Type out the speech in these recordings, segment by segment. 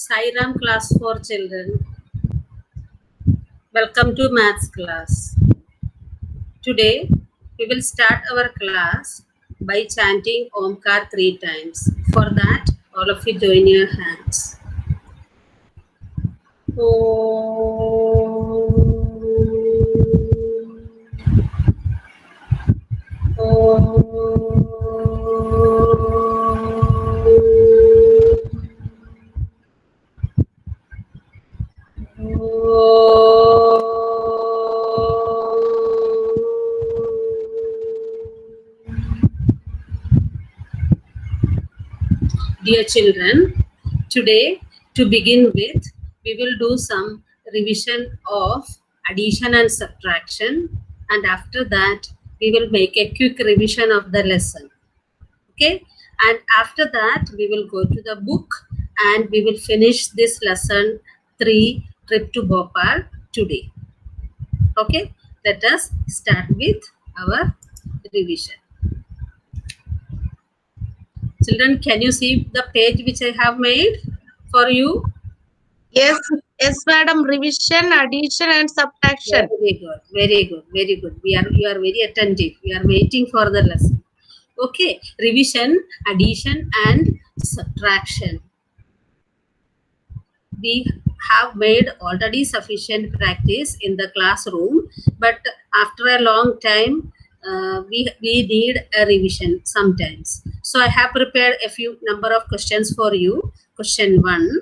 Sairam class for children. Welcome to maths class. Today we will start our class by chanting Omkar 3 times. For that, all of you join your hands. Dear children, today to begin with, we will do some revision of addition and subtraction, and after that, we will make a quick revision of the lesson. Okay, and after that, we will go to the book and we will finish this lesson 3 trip to Bhopal today. Okay, let us start with our revision. Children, can you see the page which I have made for you? Yes, madam. Revision, addition, and subtraction. Very good, very good, very good. You are very attentive. We are waiting for the lesson. Okay, revision, addition, and subtraction. We have made already sufficient practice in the classroom, but after a long time, we need a revision sometimes. So I have prepared a few number of questions for you. Question 1,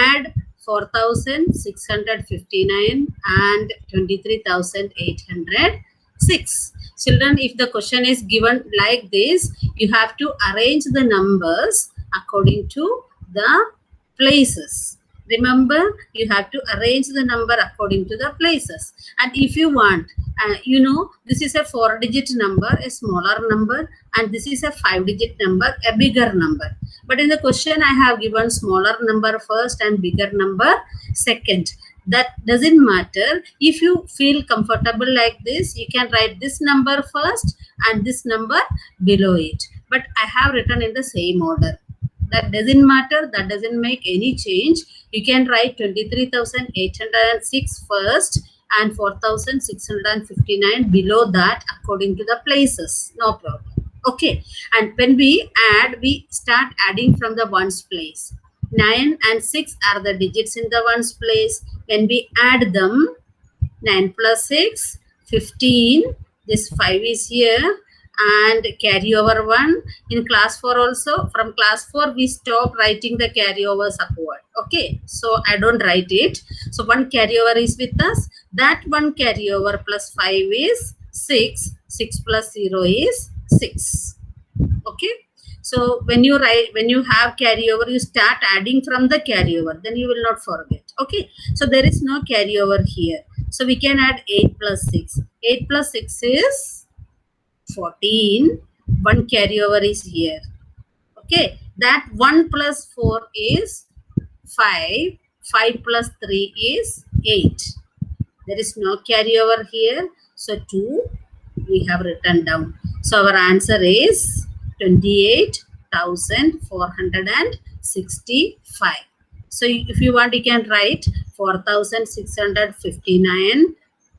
add 4,659 and 23,806. Children, if the question is given like this, you have to arrange the numbers according to the places. Remember, you have to arrange the number according to the places. And if you want, this is a 4-digit number, a smaller number, and this is a 5-digit number, a bigger number. But in the question, I have given smaller number first and bigger number second. That doesn't matter. If you feel comfortable like this, you can write this number first and this number below it. But I have written in the same order. That doesn't matter. That doesn't make any change. You can write 23,806 first and 4,659 below that according to the places. No problem. Okay. And when we add, we start adding from the ones place. 9 and 6 are the digits in the ones place. When we add them, 9 plus 6, 15. This 5 is here. And carry over 1 in class 4 also. From class 4 we stop writing the carryovers upward. Okay, so I don't write it. So 1 carryover is with us. That 1 carryover plus 5 is 6. 6 plus 0 is 6. Okay, so when you have carryover, you start adding from the carryover, then you will not forget. Okay, so there is no carryover here, so we can add 8 plus 6. 8 plus 6 is 14. 1 carryover is here. Okay, that 1 plus 4 is 5. 5 plus 3 is 8. There is no carryover here, so 2 we have written down. So our answer is 28,465. So if you want, you can write 4,659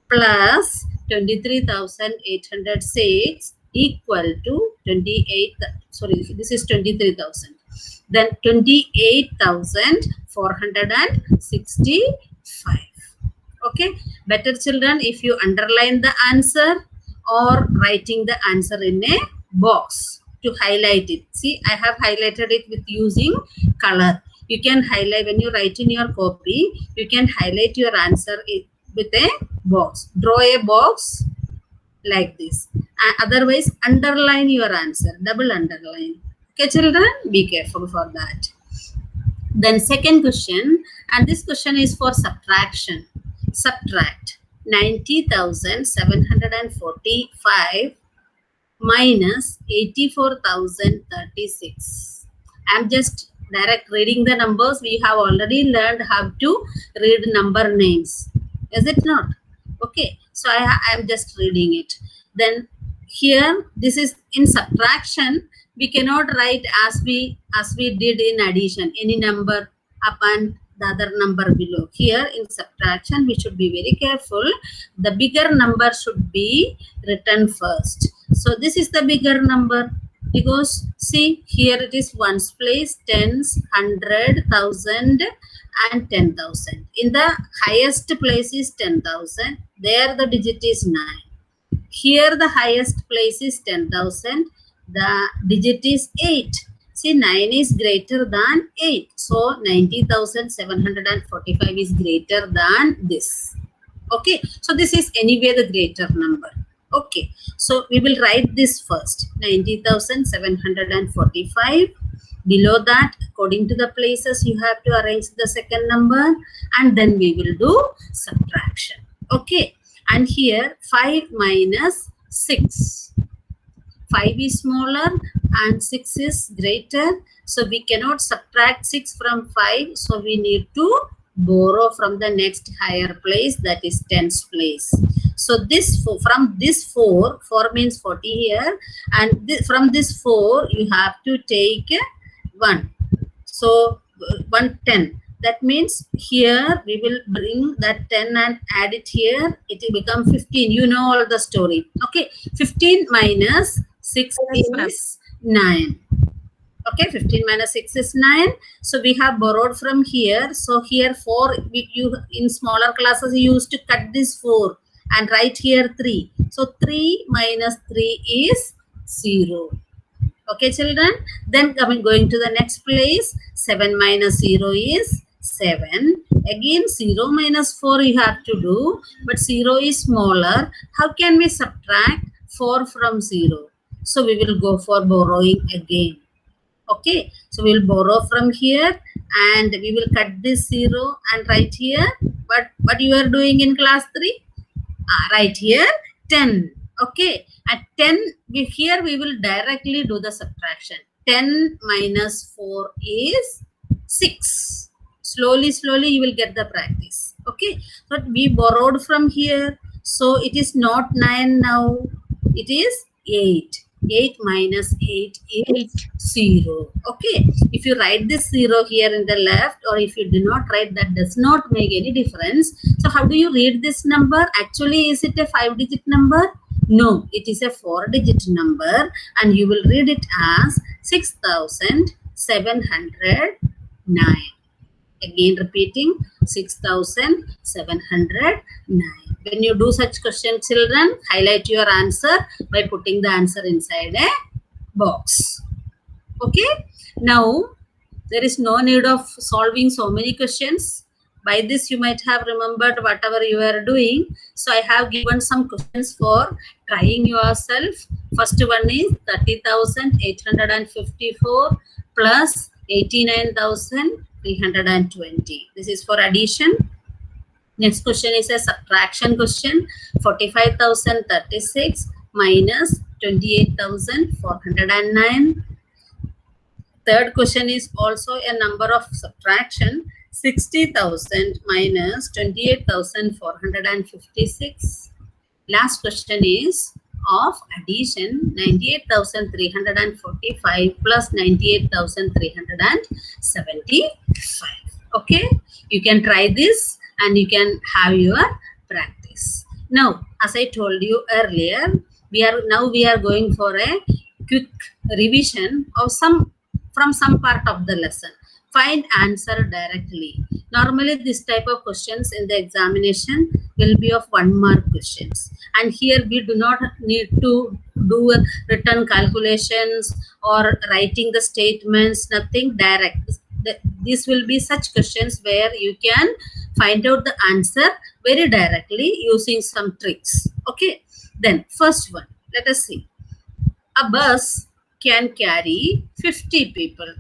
plus 23,806 equal to 23,000. Then 28,465. Okay, better children if you underline the answer or writing the answer in a box to highlight it. See, I have highlighted it with using color. You can highlight when you write in your copy. You can highlight your answer with a box. Draw a box like this. Otherwise, underline your answer. Double underline. Okay, children, be careful for that. Then second question, and this question is for subtraction. Subtract 90,745 minus 84,036. I'm just direct reading the numbers. We have already learned how to read number names. Is it not? Okay, so I am just reading it. Then here, this is in subtraction. We cannot write as we did in addition, any number upon the other number below. Here in subtraction, we should be very careful. The bigger number should be written first. So this is the bigger number, because see here it is ones place, tens, 100, 1000 and 10,000. In the highest place is 10,000. There the digit is 9. Here the highest place is 10,000. The digit is 8. See, 9 is greater than 8. So 90,745 is greater than this. Okay. So this is anyway the greater number. Okay. So we will write this first. 90,745. Below that, according to the places, you have to arrange the second number, and then we will do subtraction. Okay. And here 5 minus 6. 5 is smaller and 6 is greater. So we cannot subtract 6 from 5. So we need to borrow from the next higher place, that is tens place. So this from this 4 means 40 here, and from this 4 you have to take 1. So 110. That means here we will bring that 10 and add it here. It will become 15. You know all the story. Okay. 15 minus 6 is 9. Okay. 15 minus 6 is 9. So we have borrowed from here. So here 4, you in smaller classes you used to cut this 4 and write here 3. So 3 minus 3 is 0. Okay, children. Then going to the next place, 7 minus 0 is 7. Again, 0 minus 4 you have to do, but 0 is smaller. How can we subtract 4 from 0? So we will go for borrowing again. Okay, so we will borrow from here and we will cut this 0 and write here. But what you are doing in class 3? Right here 10. Okay, at 10 here we will directly do the subtraction. 10 minus 4 is 6. Slowly you will get the practice. Okay, but we borrowed from here, so it is not 9 now, it is 8. 8 minus 8 is 0. Okay, if you write this 0 here in the left, or if you do not write, that does not make any difference. So how do you read this number? Actually, is it a 5-digit number? No, it is a 4-digit number, and you will read it as 6,709. Again repeating, 6,709. When you do such question, children, highlight your answer by putting the answer inside a box. Okay. Now, there is no need of solving so many questions. By this, you might have remembered whatever you are doing. So, I have given some questions for trying yourself. First one is 30,854 plus 89,320. This is for addition. Next question is a subtraction question. 45,036 minus 28,409. Third question is also a number of subtraction. 60,000 minus 28,456. Last question is of addition. 98,345 plus 98,375. Okay, you can try this and you can have your practice. Now, as I told you earlier, we are going for a quick revision of some part of the lesson. Find answer directly. Normally, this type of questions in the examination will be of 1 mark questions. And here we do not need to do written calculations or writing the statements, nothing direct. This will be such questions where you can find out the answer very directly using some tricks. Okay. Then first one, let us see. A bus can carry 50 people.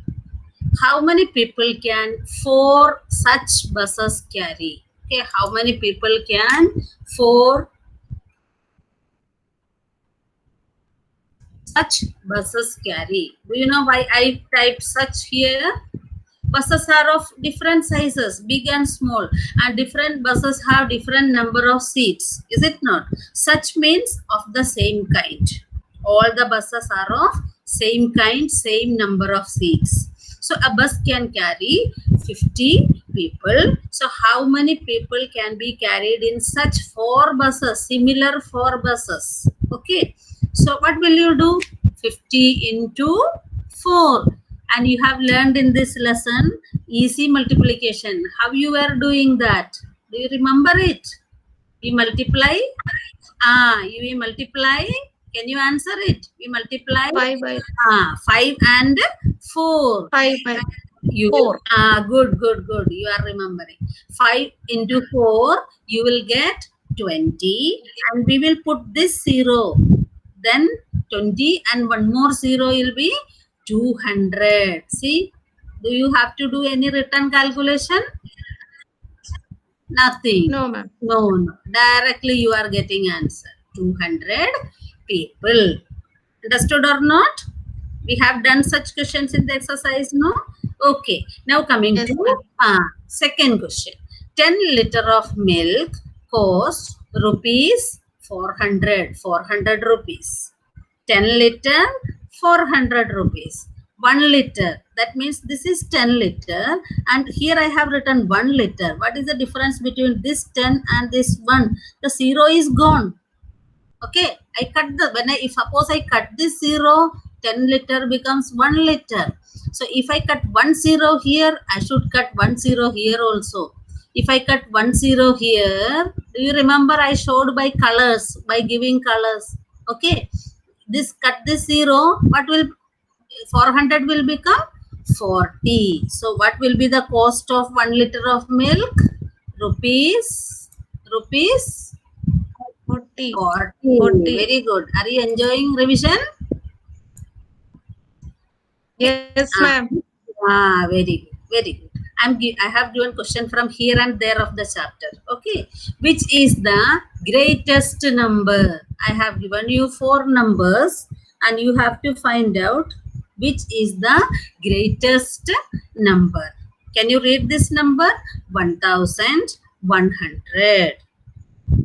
How many people can 4 such buses carry? Okay, how many people can 4 such buses carry? Do you know why I typed such here? Buses are of different sizes, big and small, and different buses have different number of seats. Is it not? Such means of the same kind. All the buses are of same kind, same number of seats. So a bus can carry 50 people. So how many people can be carried in such 4 buses, similar 4 buses? Okay. So what will you do? 50 into 4. And you have learned in this lesson easy multiplication. How you were doing that? Do you remember it? We multiply. You will multiply. Can you answer it? We multiply 5 by 5 and 4. 5 by You will, 4. good. You are remembering. 5 into 4, you will get 20, and we will put this 0. Then 20 and one more 0 will be 200. See, do you have to do any return calculation? Nothing. No, ma'am. No. Directly you are getting answer. 200 people. Understood or not? We have done such questions in the exercise, no? Okay. Now coming Yes, to ma'am. second question. 10 liter of milk costs rupees 400. 400 rupees. 10 liter, 400 rupees. 1 liter. That means this is 10 liter. And here I have written 1 liter. What is the difference between this 10 and this 1? The 0 is gone. Okay, I cut the, if suppose I cut this 0, 10 liter becomes 1 liter. So if I cut 1 0 here, I should cut 1 0 here also. If I cut 1 0 here, do you remember I showed by colors, by giving colors? Okay, this cut this 0, what will 400 will become 40. So what will be the cost of 1 liter of milk? Rupees 40. 40. 40. Very good. Are you enjoying revision? Yes, ma'am. Very good. Very good. I have given question from here and there of the chapter. Okay. Which is the greatest number? I have given you 4 numbers and you have to find out which is the greatest number. Can you read this number? 1100.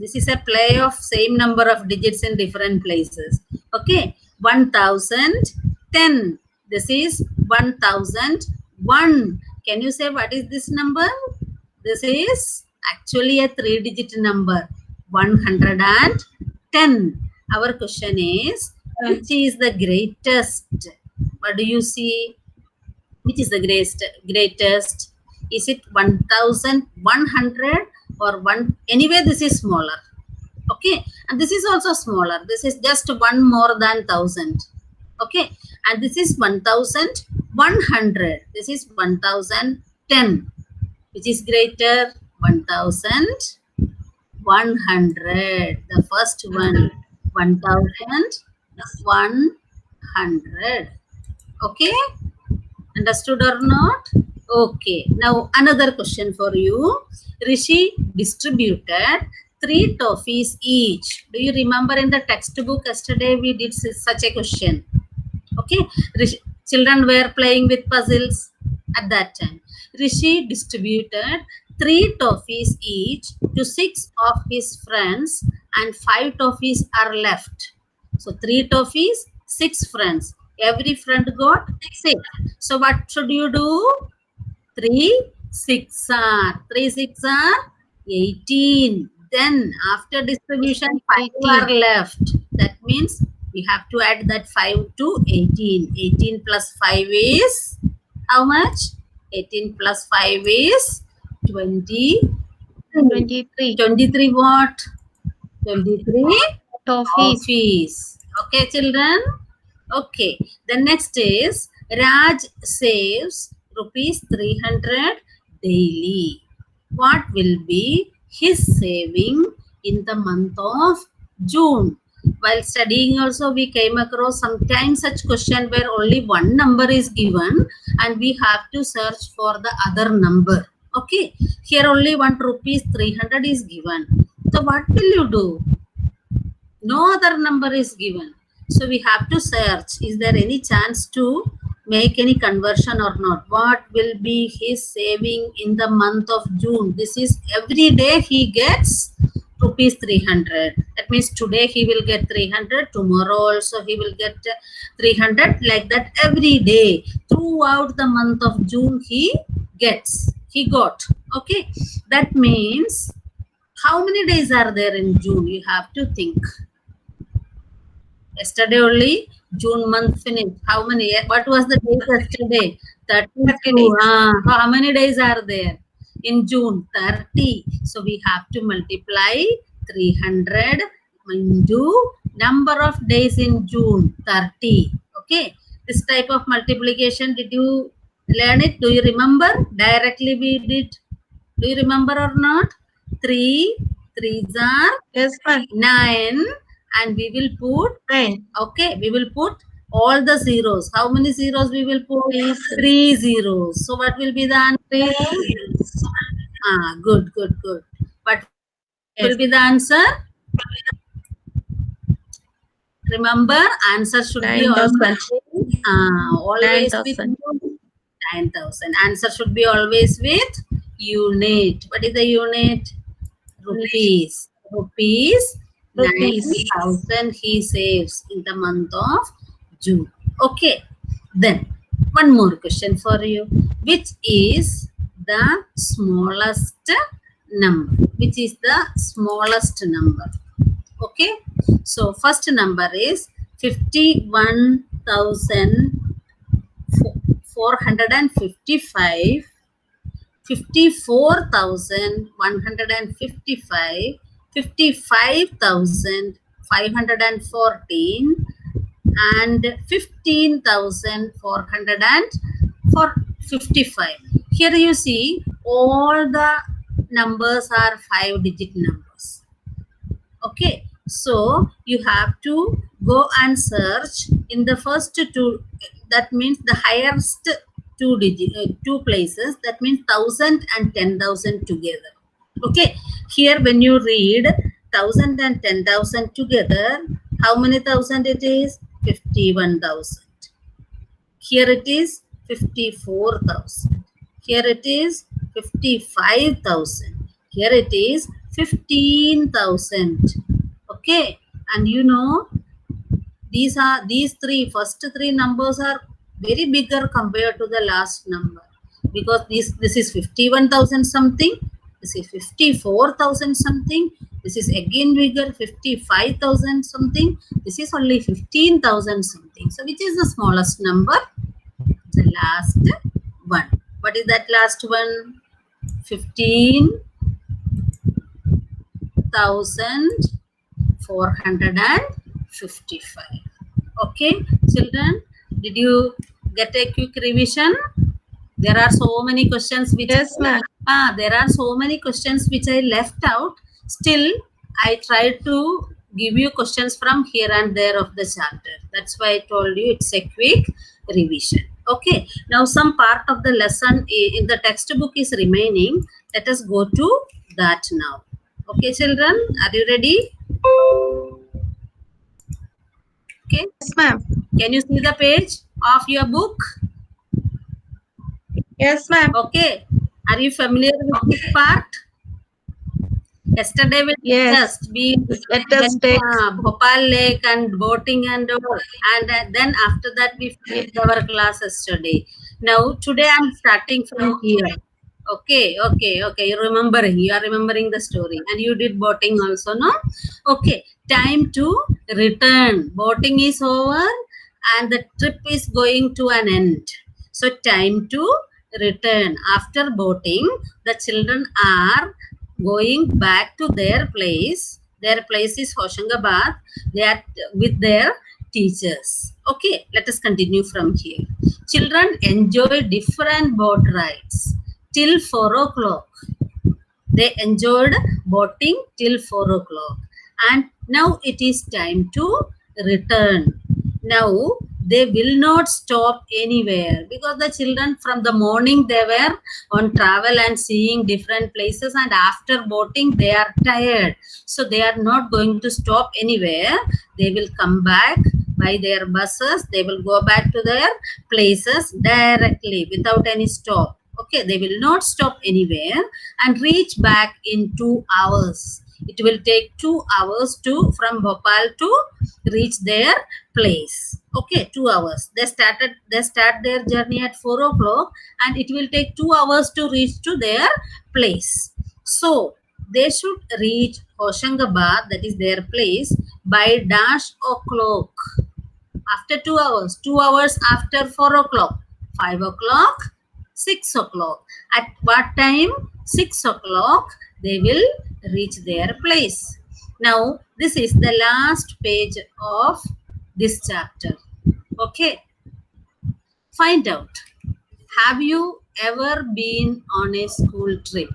This is a play of same number of digits in different places. Okay. 1010. This is 1001. Can you say what is this number? This is actually a 3-digit number. 110. Our question is, which is the greatest? What do you see? Which is the greatest? Is it 1100 or 1? Anyway, this is smaller. Okay. And this is also smaller. This is just 1 more than 1000. Okay. And this is 1100. This is 1010. Which is greater? 1100. The first one. 1100. Okay. Understood or not? Okay. Now another question for you. Rishi distributed 3 toffees each. Do you remember in the textbook yesterday we did such a question? Okay. Children were playing with puzzles at that time. Rishi distributed 3 toffees each to 6 of his friends and 5 toffees are left. So 3 toffees, 6 friends. Every friend got 6. So what should you do? 3 6 are 18. Then after distribution 5 are left. That means we have to add that 5 to 18. 18 plus 5 is how much? 18 plus 5 is 20. 23. 23 what? 23 toffees. Okay, children. Okay. The next is Raj saves rupees 300 daily. What will be his saving in the month of June? While studying also we came across sometimes such question where only one number is given and we have to search for the other number. Okay. Here only 1 rupees 300 is given. So what will you do? No other number is given. So we have to search. Is there any chance to make any conversion or not? What will be his saving in the month of June? This is every day he gets rupees 300. That means today he will get 300. Tomorrow also he will get 300. Like that every day. Throughout the month of June he he got. Okay, that means how many days are there in June? You have to think. Yesterday only June month finished. How many? What was the date yesterday? 30 32. days. How many days are there in June? 30. So we have to multiply 300 into number of days in June, 30. Okay. This type of multiplication, did you learn it? Do you remember? Directly we did. Do you remember or not? 3 threes are Yes, ma'am. 9, and we will put, 9. okay, we will put all the zeros. How many zeros we will put? Please. 3 zeros. So what will be the answer? Please. Good. What will be the answer? Yes. Remember, answer should be 9,000. always with 9,000. 9,000. Answer should be always with unit. What is the unit? Rupees. Rupees. 9,000 he saves in the month of June. Okay. Then one more question for you. Which is the smallest number? Which is the smallest number? Okay. So first number is 51,455, 54,155, 55,514, and 15,455. Here you see all the numbers are 5-digit numbers. Okay, so you have to go and search in the first two. That means the highest two places. That means 1,000 and 10,000 together. Okay, here when you read 1,000 and 10,000 together, how many thousand it is? 51,000. Here it is 54,000. Here it is 55,000. Here it is 15,000. Okay, and you know these first three numbers are very bigger compared to the last number, because this is 51,000 something, this is 54,000 something, this is again bigger 55,000 something, this is only 15,000 something. So which is the smallest number? The last one. What is that last one? 15,455. Okay, children, did you get a quick revision? There are so many questions which Yes, ma'am. there are so many questions which I left out. Still, I tried to give you questions from here and there of the chapter. That's why I told you it's a quick revision. Okay, now some part of the lesson in the textbook is remaining. Let us go to that now. Okay, children, are you ready? Okay. Yes, ma'am. Can you see the page of your book? Yes, ma'am. Okay. Are you familiar with this part? Yesterday we Yes. discussed. We Let us went take. Bhopal Lake and boating and all. And then after that we finished our class yesterday. Now today I'm starting from here. Okay. You're remembering. You are remembering the story. And you did boating also, no? Okay. Time to return. Boating is over and the trip is going to an end. So time to return. After boating, the children are going back to their place. Their place is Hoshangabad. They are with their teachers. Okay, let us continue from here. Children enjoy different boat rides till 4 o'clock. They enjoyed boating till 4 o'clock. And now it is time to return. Now they will not stop anywhere, because the children from the morning they were on travel and seeing different places, and after boating they are tired. So they are not going to stop anywhere. They will come back by their buses. They will go back to their places directly without any stop. Okay, they will not stop anywhere and reach back in 2 hours. It will take 2 hours to from Bhopal to reach their place. Okay, 2 hours. They start their journey at 4 o'clock and it will take 2 hours to reach to their place. So they should reach Hoshangabad, that is their place, by dash o'clock. After 2 hours, 2 hours after 4 o'clock, 5 o'clock, 6 o'clock. At what time? 6 o'clock they will reach their place. Now, this is the last page of this chapter. Okay, find out. Have you ever been on a school trip?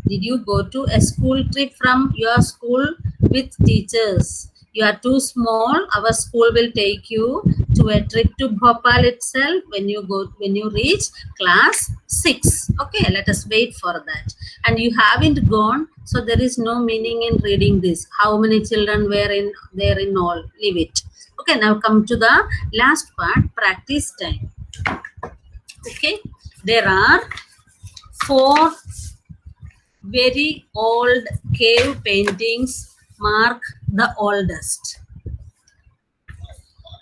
Did you go to a school trip from your school with teachers? You are too small. Our school will take you to a trip to Bhopal itself when you reach class 6. Okay, let us wait for that. And you haven't gone, so there is no meaning in reading this. How many children were in there in all? Leave it. Okay, now come to the last part, practice time. Okay, there are 4 very old cave paintings mark the oldest.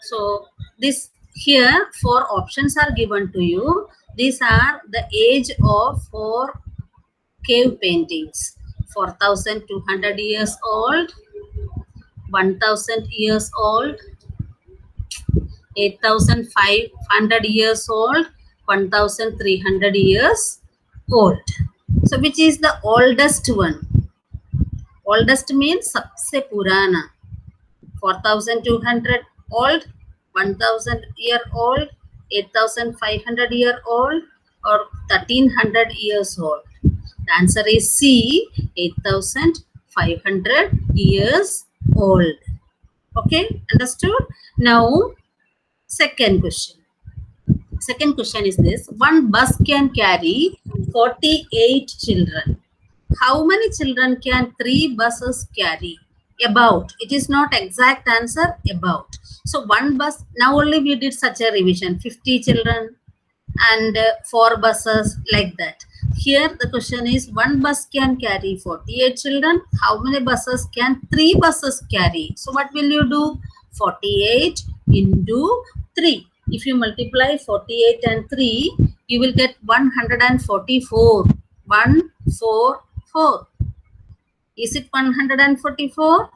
So this here 4 options are given to you. These are the age of 4 cave paintings. 4,200 years old, 1,000 years old, 8,500 years old, 1,300 years old. So which is the oldest one? Oldest means सबसे पुराना. 4,200 old, 1,000 year old, 8,500 year old, or 1,300 years old. The answer is C, 8,500 years old. Okay, understood? Now, second question. Second question is this. One bus can carry 48 children. How many children can 3 buses carry? About. It is not exact answer, about. So one bus, now only we did such a revision, 50 children and 4 buses, like that. Here the question is, one bus can carry 48 children. How many buses can 3 buses carry? So what will you do? 48 into 3. If you multiply 48 and 3, you will get 144. 144. Is it 144?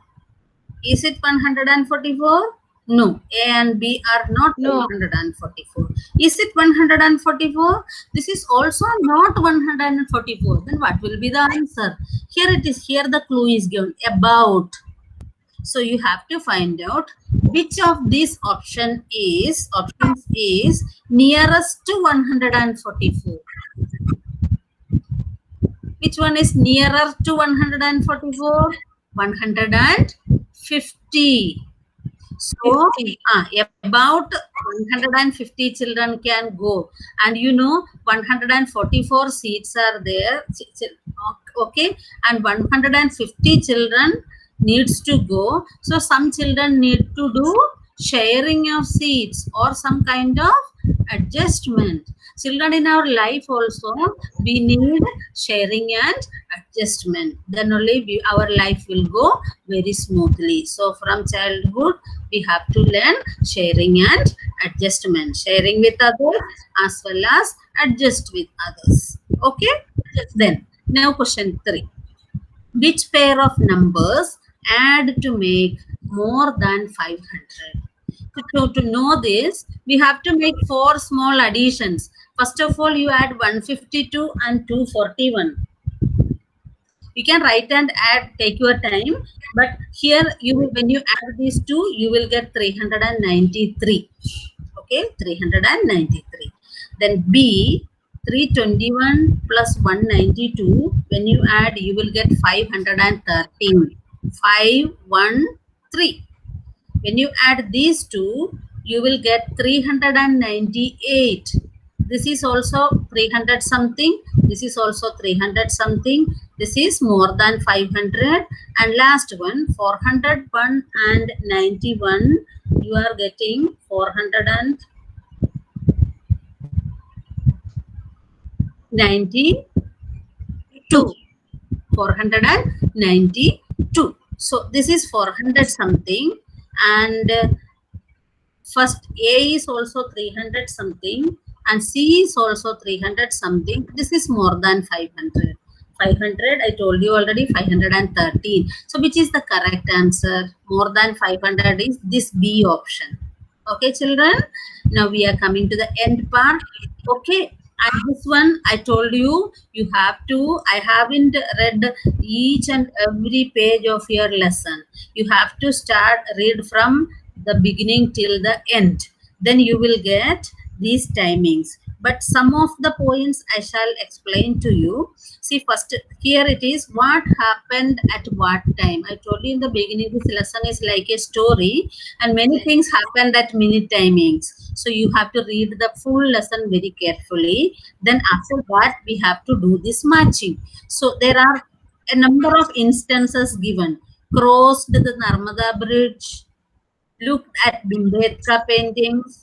Is it 144? No. A and B are not No. 144. Is it 144? This is also not 144. Then what will be the answer? Here it is. Here the clue is given. About. So you have to find out which of these options is nearest to 144. Which one is nearer to 144? 150. So, 50. About 150 children can go. And you know, 144 seats are there. Okay. And 150 children needs to go. So, some children need to do sharing of seats or some kind of adjustment. Children in our life also, we need sharing and adjustment. Then only our life will go very smoothly. So from childhood, we have to learn sharing and adjustment. Sharing with others as well as adjust with others. Okay? Then, now question 3. Which pair of numbers add to make more than 500? To know this, we have to make 4 small additions. First of all, you add 152 and 241. You can write and add, take your time. But here, when you add these two, you will get 393. Okay, 393. Then B, 321 plus 192. When you add, you will get 513. 513. When you add these two, you will get 398. This is also 300 something. This is also 300 something. This is more than 500. And last one, 401 and 91. You are getting 492. 492. So this is 400 something, and first A is also 300 something, and C is also 300 something. This is more than 500. 500, I told you already, 513. So which is the correct answer? More than 500 is this B option. Okay, children. Now we are coming to the end part. Okay. And this one, I told you, you have to, I haven't read each and every page of your lesson. You have to read from the beginning till the end. Then you will get these timings. But some of the points I shall explain to you. See, first here it is what happened at what time. I told you in the beginning, this lesson is like a story, and many things happened at minute timings. So you have to read the full lesson very carefully. Then after that, we have to do this matching. So there are a number of instances given. Crossed the Narmada Bridge, looked at Bimbetka paintings,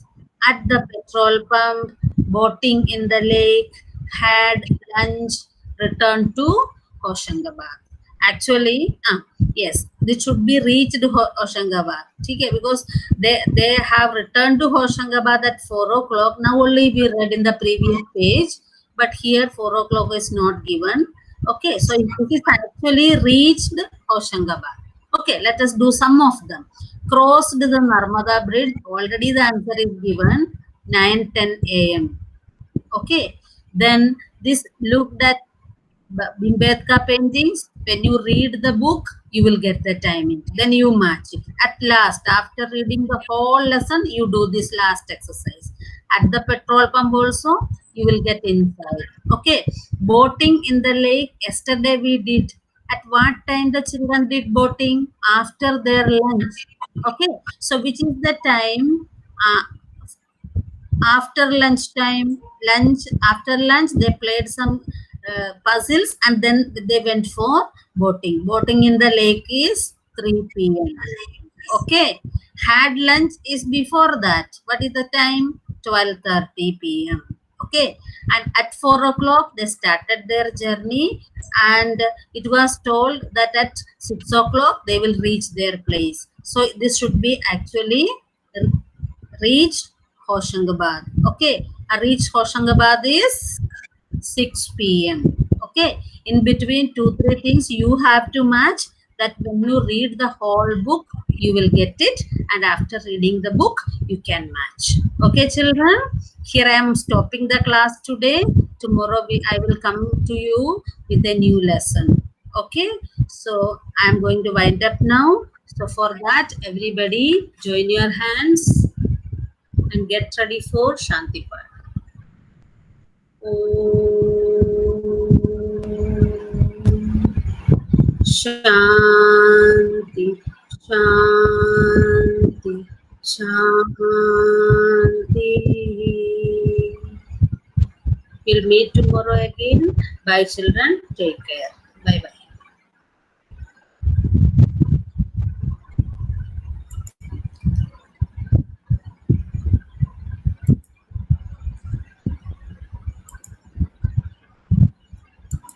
at the petrol pump, boating in the lake, had lunch, returned to Hoshangabad. Actually, yes, this should be reached Hoshangabad. Okay, because they have returned to Hoshangabad at 4 o'clock. Now only we read in the previous page, but here 4 o'clock is not given. Okay, so this is actually reached Hoshangabad. Okay, let us do some of them. Crossed the Narmada Bridge. Already the answer is given 9:10 a.m. Okay. Then this looked at Bimbetka paintings. When you read the book, you will get the timing. Then you match it. At last, after reading the whole lesson, you do this last exercise. At the petrol pump also, you will get inside. Okay. Boating in the lake. Yesterday we did. At what time the children did boating? After their lunch. Okay. So which is the time? After lunchtime, after lunch they played some puzzles, and then they went for boating in the lake is 3 p.m. Okay. Had lunch is before that. What is the time? 12:30 p.m. Okay. And at 4 o'clock they started their journey, and it was told that at 6 o'clock they will reach their place. So this should be actually reached Hoshangabad. Okay, I reached Hoshangabad is 6 p.m. Okay, in between 2-3 things you have to match, that when you read the whole book you will get it, and after reading the book you can match. Okay, children, here I am stopping the class today. Tomorrow I will come to you with a new lesson. Okay, so I am going to wind up now. So for that, everybody join your hands and get ready for Shanti Park. Shanti, Shanti, Shanti. We'll meet tomorrow again. Bye, children. Take care.